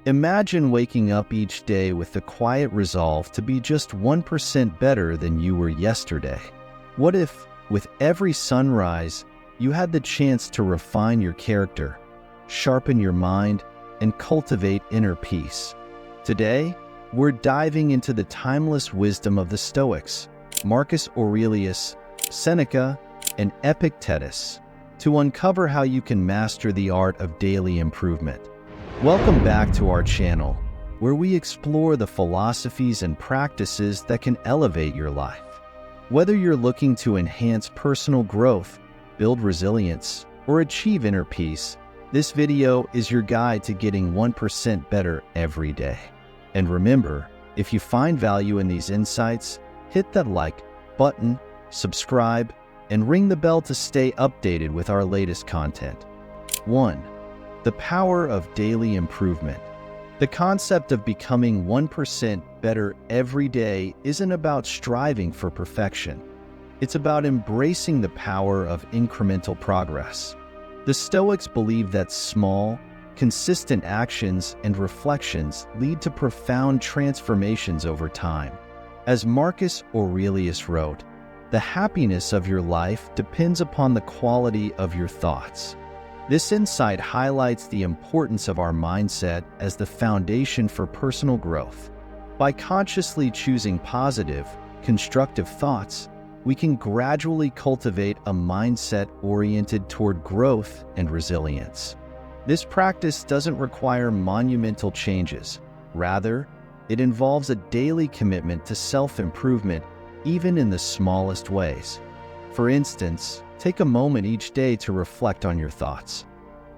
Imagine waking up each day with the quiet resolve to be just 1% better than you were yesterday. What if, with every sunrise, you had the chance to refine your character, sharpen your mind, and cultivate inner peace? Today, we're diving into the timeless wisdom of the Stoics, Marcus Aurelius, Seneca, and Epictetus, to uncover how you can master the art of daily improvement. Welcome back to our channel, where we explore the philosophies and practices that can elevate your life. Whether you're looking to enhance personal growth, build resilience, or achieve inner peace, this video is your guide to getting 1% better every day. And remember, if you find value in these insights, hit that like button, subscribe, and ring the bell to stay updated with our latest content. 1. The power of daily improvement. The concept of becoming 1% better every day isn't about striving for perfection. It's about embracing the power of incremental progress. The Stoics believe that small, consistent actions and reflections lead to profound transformations over time. As Marcus Aurelius wrote, "The happiness of your life depends upon the quality of your thoughts." This insight highlights the importance of our mindset as the foundation for personal growth. By consciously choosing positive, constructive thoughts, we can gradually cultivate a mindset oriented toward growth and resilience. This practice doesn't require monumental changes. Rather, it involves a daily commitment to self-improvement, even in the smallest ways. For instance, take a moment each day to reflect on your thoughts.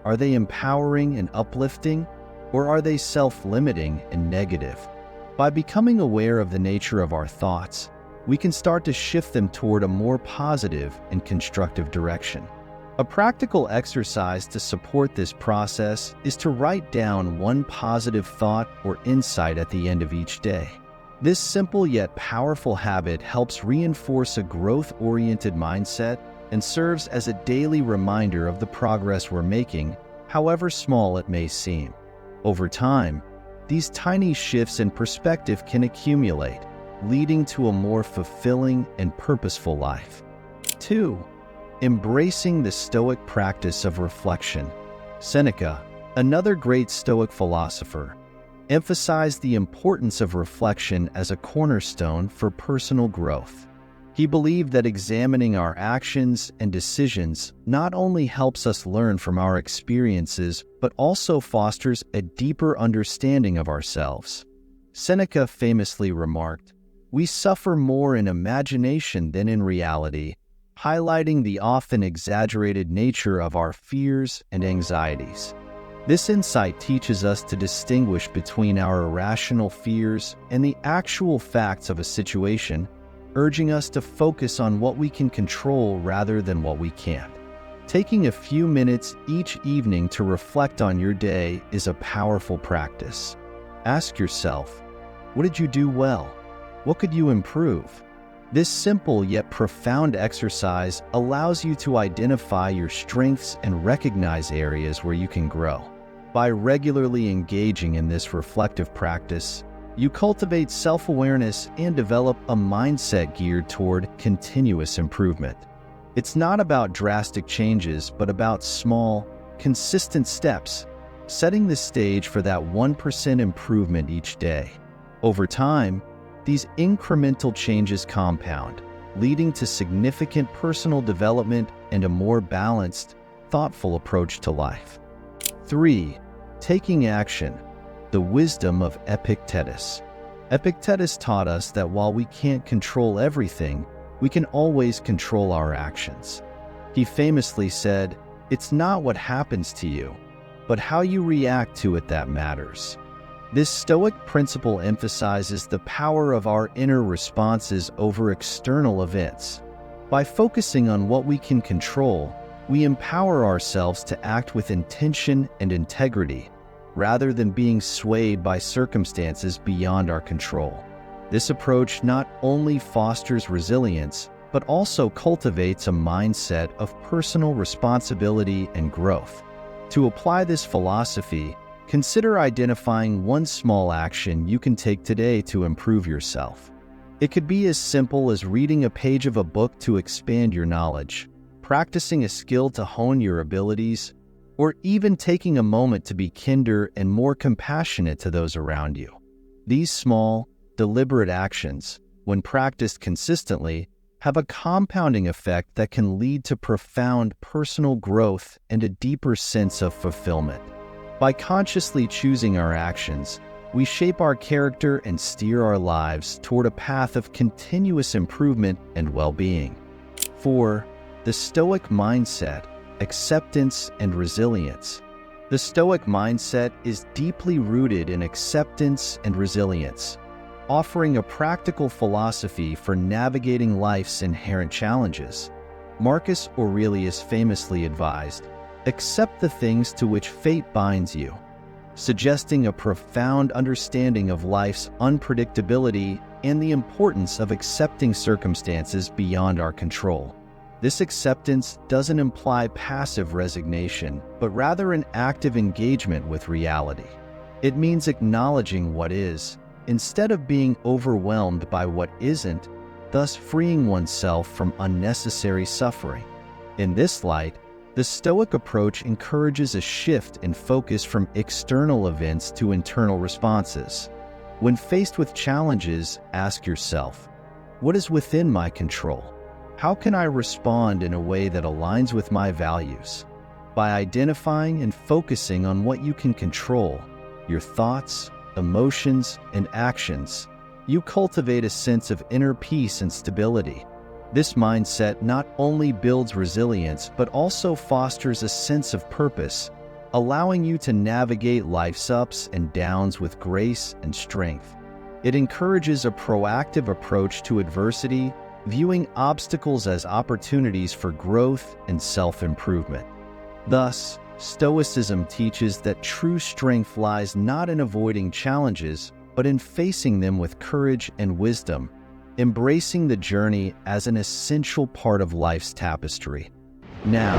Are they empowering and uplifting, or are they self-limiting and negative? By becoming aware of the nature of our thoughts, we can start to shift them toward a more positive and constructive direction. A practical exercise to support this process is to write down one positive thought or insight at the end of each day. This simple yet powerful habit helps reinforce a growth-oriented mindset and serves as a daily reminder of the progress we're making, however small it may seem. Over time, these tiny shifts in perspective can accumulate, leading to a more fulfilling and purposeful life. 2. Embracing the Stoic practice of reflection. Seneca, another great Stoic philosopher, emphasized the importance of reflection as a cornerstone for personal growth. He believed that examining our actions and decisions not only helps us learn from our experiences, but also fosters a deeper understanding of ourselves. Seneca famously remarked, "We suffer more in imagination than in reality," highlighting the often exaggerated nature of our fears and anxieties. This insight teaches us to distinguish between our irrational fears and the actual facts of a situation, urging us to focus on what we can control rather than what we can't. Taking a few minutes each evening to reflect on your day is a powerful practice. Ask yourself, what did you do well? What could you improve? This simple yet profound exercise allows you to identify your strengths and recognize areas where you can grow. By regularly engaging in this reflective practice, you cultivate self-awareness and develop a mindset geared toward continuous improvement. It's not about drastic changes, but about small, consistent steps, setting the stage for that 1% improvement each day. Over time, these incremental changes compound, leading to significant personal development and a more balanced, thoughtful approach to life. 3. Taking action. The wisdom of Epictetus. Epictetus taught us that while we can't control everything, we can always control our actions. He famously said, "It's not what happens to you, but how you react to it that matters." This Stoic principle emphasizes the power of our inner responses over external events. By focusing on what we can control, we empower ourselves to act with intention and integrity, rather than being swayed by circumstances beyond our control. This approach not only fosters resilience, but also cultivates a mindset of personal responsibility and growth. To apply this philosophy, Consider identifying one small action you can take today to improve yourself. It could be as simple as reading a page of a book to expand your knowledge, practicing a skill to hone your abilities, or even taking a moment to be kinder and more compassionate to those around you. These small, deliberate actions, when practiced consistently, have a compounding effect that can lead to profound personal growth and a deeper sense of fulfillment. By consciously choosing our actions, we shape our character and steer our lives toward a path of continuous improvement and well-being. 4. The Stoic mindset, acceptance and resilience. The Stoic mindset is deeply rooted in acceptance and resilience, offering a practical philosophy for navigating life's inherent challenges. Marcus Aurelius famously advised, "Accept the things to which fate binds you," suggesting a profound understanding of life's unpredictability and the importance of accepting circumstances beyond our control. This acceptance doesn't imply passive resignation, but rather an active engagement with reality. It means acknowledging what is, instead of being overwhelmed by what isn't, thus freeing oneself from unnecessary suffering. In this light, the Stoic approach encourages a shift in focus from external events to internal responses. When faced with challenges, ask yourself, what is within my control? How can I respond in a way that aligns with my values? By identifying and focusing on what you can control, your thoughts, emotions, and actions, you cultivate a sense of inner peace and stability. This mindset not only builds resilience, but also fosters a sense of purpose, allowing you to navigate life's ups and downs with grace and strength. It encourages a proactive approach to adversity, viewing obstacles as opportunities for growth and self-improvement. Thus, Stoicism teaches that true strength lies not in avoiding challenges, but in facing them with courage and wisdom, embracing the journey as an essential part of life's tapestry. Now,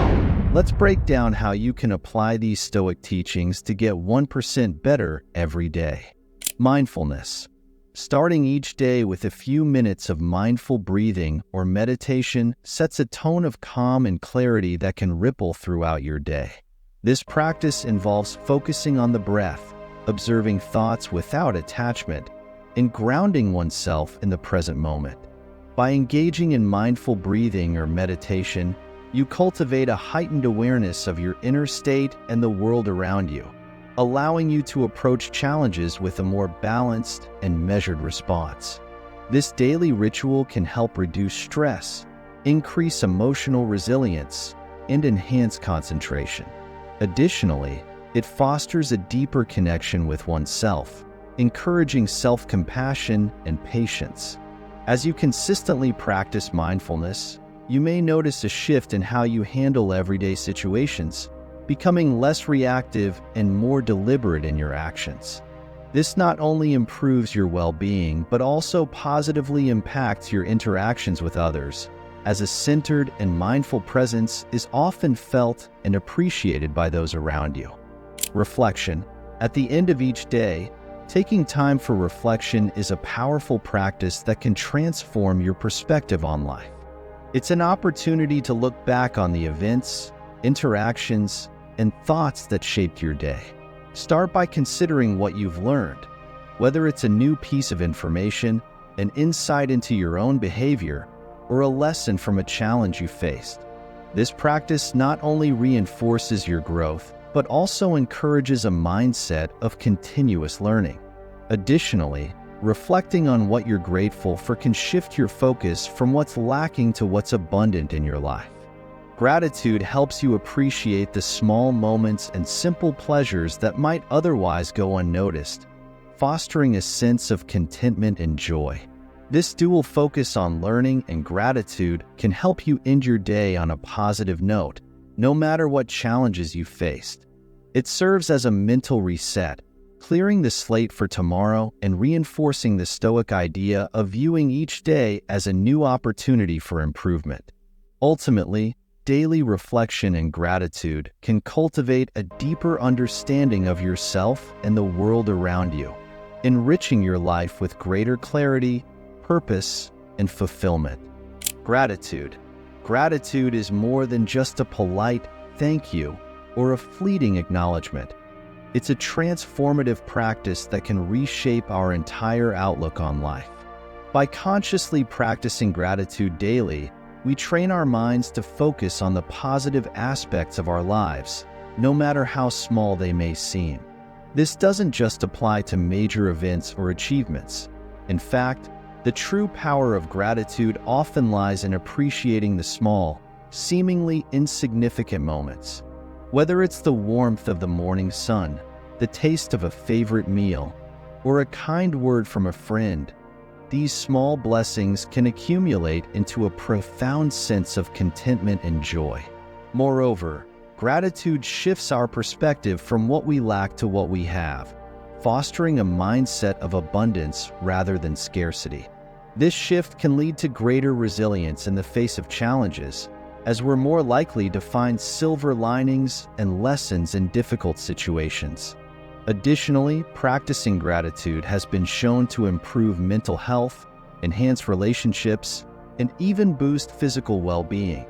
let's break down how you can apply these Stoic teachings to get 1% better every day. Mindfulness. Starting each day with a few minutes of mindful breathing or meditation sets a tone of calm and clarity that can ripple throughout your day. This practice involves focusing on the breath, observing thoughts without attachment, and grounding oneself in the present moment. By engaging in mindful breathing or meditation, you cultivate a heightened awareness of your inner state and the world around you, allowing you to approach challenges with a more balanced and measured response. This daily ritual can help reduce stress, increase emotional resilience, and enhance concentration. Additionally, it fosters a deeper connection with oneself, encouraging self-compassion and patience. As you consistently practice mindfulness, you may notice a shift in how you handle everyday situations, becoming less reactive and more deliberate in your actions. This not only improves your well-being, but also positively impacts your interactions with others, as a centered and mindful presence is often felt and appreciated by those around you. Reflection. At the end of each day, taking time for reflection is a powerful practice that can transform your perspective on life. It's an opportunity to look back on the events, interactions, and thoughts that shaped your day. Start by considering what you've learned, whether it's a new piece of information, an insight into your own behavior, or a lesson from a challenge you faced. This practice not only reinforces your growth, but also encourages a mindset of continuous learning. Additionally, reflecting on what you're grateful for can shift your focus from what's lacking to what's abundant in your life. Gratitude helps you appreciate the small moments and simple pleasures that might otherwise go unnoticed, fostering a sense of contentment and joy. This dual focus on learning and gratitude can help you end your day on a positive note, no matter what challenges you faced. It serves as a mental reset, clearing the slate for tomorrow and reinforcing the Stoic idea of viewing each day as a new opportunity for improvement. Ultimately, daily reflection and gratitude can cultivate a deeper understanding of yourself and the world around you, enriching your life with greater clarity, purpose, and fulfillment. Gratitude. Gratitude is more than just a polite thank you or a fleeting acknowledgement. It's a transformative practice that can reshape our entire outlook on life. By consciously practicing gratitude daily, we train our minds to focus on the positive aspects of our lives, no matter how small they may seem. This doesn't just apply to major events or achievements. In fact, the true power of gratitude often lies in appreciating the small, seemingly insignificant moments. Whether it's the warmth of the morning sun, the taste of a favorite meal, or a kind word from a friend, these small blessings can accumulate into a profound sense of contentment and joy. Moreover, gratitude shifts our perspective from what we lack to what we have, fostering a mindset of abundance rather than scarcity. This shift can lead to greater resilience in the face of challenges, as we're more likely to find silver linings and lessons in difficult situations. Additionally, practicing gratitude has been shown to improve mental health, enhance relationships, and even boost physical well-being.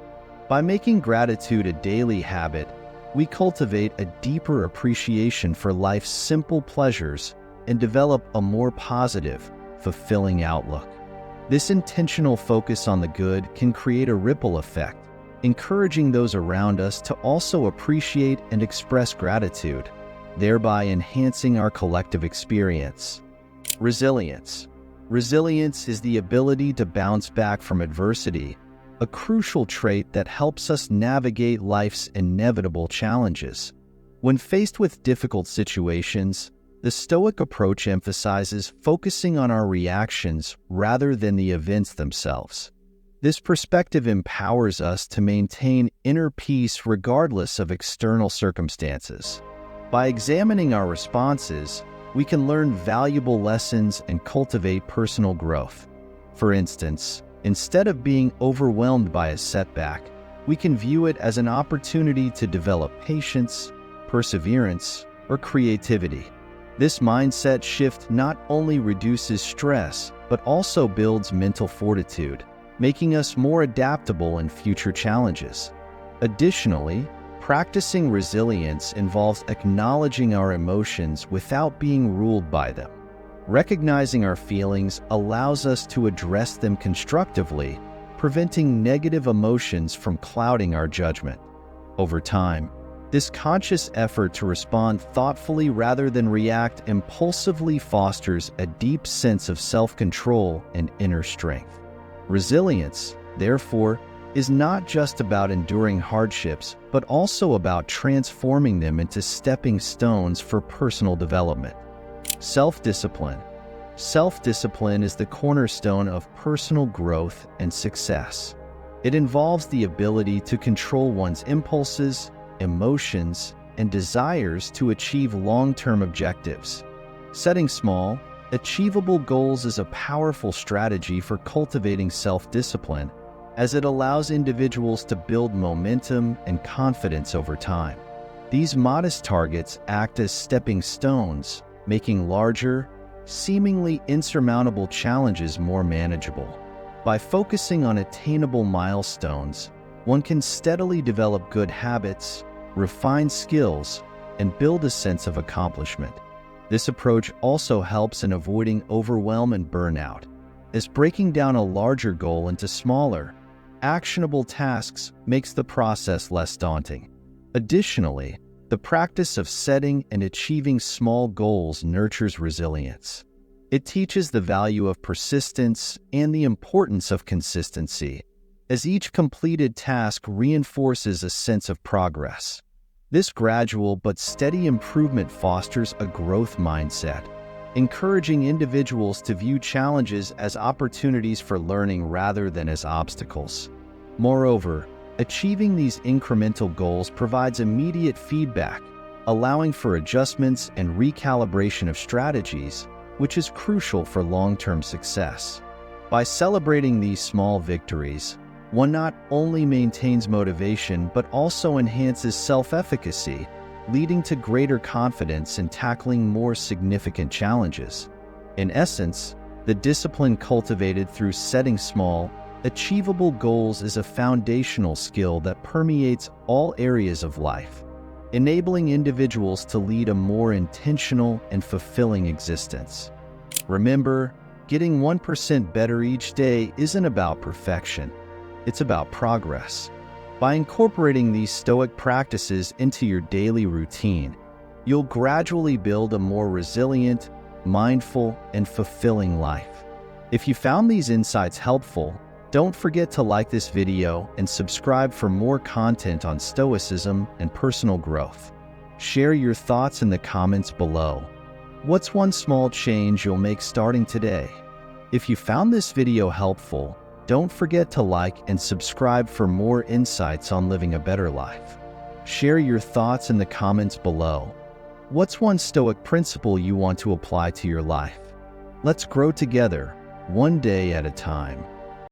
By making gratitude a daily habit, we cultivate a deeper appreciation for life's simple pleasures and develop a more positive, fulfilling outlook. This intentional focus on the good can create a ripple effect, encouraging those around us to also appreciate and express gratitude, thereby enhancing our collective experience. Resilience. Resilience is the ability to bounce back from adversity, a crucial trait that helps us navigate life's inevitable challenges. When faced with difficult situations, the Stoic approach emphasizes focusing on our reactions rather than the events themselves. This perspective empowers us to maintain inner peace regardless of external circumstances. By examining our responses, we can learn valuable lessons and cultivate personal growth. For instance, instead of being overwhelmed by a setback, we can view it as an opportunity to develop patience, perseverance, or creativity. This mindset shift not only reduces stress, but also builds mental fortitude, making us more adaptable in future challenges. Additionally, practicing resilience involves acknowledging our emotions without being ruled by them. Recognizing our feelings allows us to address them constructively, preventing negative emotions from clouding our judgment. Over time, this conscious effort to respond thoughtfully rather than react impulsively fosters a deep sense of self-control and inner strength. Resilience, therefore, is not just about enduring hardships, but also about transforming them into stepping stones for personal development. Self-discipline. Self-discipline is the cornerstone of personal growth and success. It involves the ability to control one's impulses, emotions, and desires to achieve long-term objectives. Setting small, achievable goals is a powerful strategy for cultivating self-discipline, as it allows individuals to build momentum and confidence over time. These modest targets act as stepping stones, making larger, seemingly insurmountable challenges more manageable. By focusing on attainable milestones, one can steadily develop good habits, refine skills, and build a sense of accomplishment. This approach also helps in avoiding overwhelm and burnout, as breaking down a larger goal into smaller, actionable tasks makes the process less daunting. Additionally, the practice of setting and achieving small goals nurtures resilience. It teaches the value of persistence and the importance of consistency, as each completed task reinforces a sense of progress. This gradual but steady improvement fosters a growth mindset, encouraging individuals to view challenges as opportunities for learning rather than as obstacles. Moreover, achieving these incremental goals provides immediate feedback, allowing for adjustments and recalibration of strategies, which is crucial for long-term success. By celebrating these small victories, One not only maintains motivation but also enhances self-efficacy, leading to greater confidence in tackling more significant challenges. In essence, the discipline cultivated through setting small, achievable goals is a foundational skill that permeates all areas of life, enabling individuals to lead a more intentional and fulfilling existence. Remember, getting 1% better each day isn't about perfection. It's about progress. By incorporating these Stoic practices into your daily routine, you'll gradually build a more resilient, mindful, and fulfilling life. If you found these insights helpful, don't forget to like this video and subscribe for more content on Stoicism and personal growth. Share your thoughts in the comments below. What's one small change you'll make starting today? If you found this video helpful, don't forget to like and subscribe for more insights on living a better life. Share your thoughts in the comments below. What's one Stoic principle you want to apply to your life? Let's grow together, one day at a time.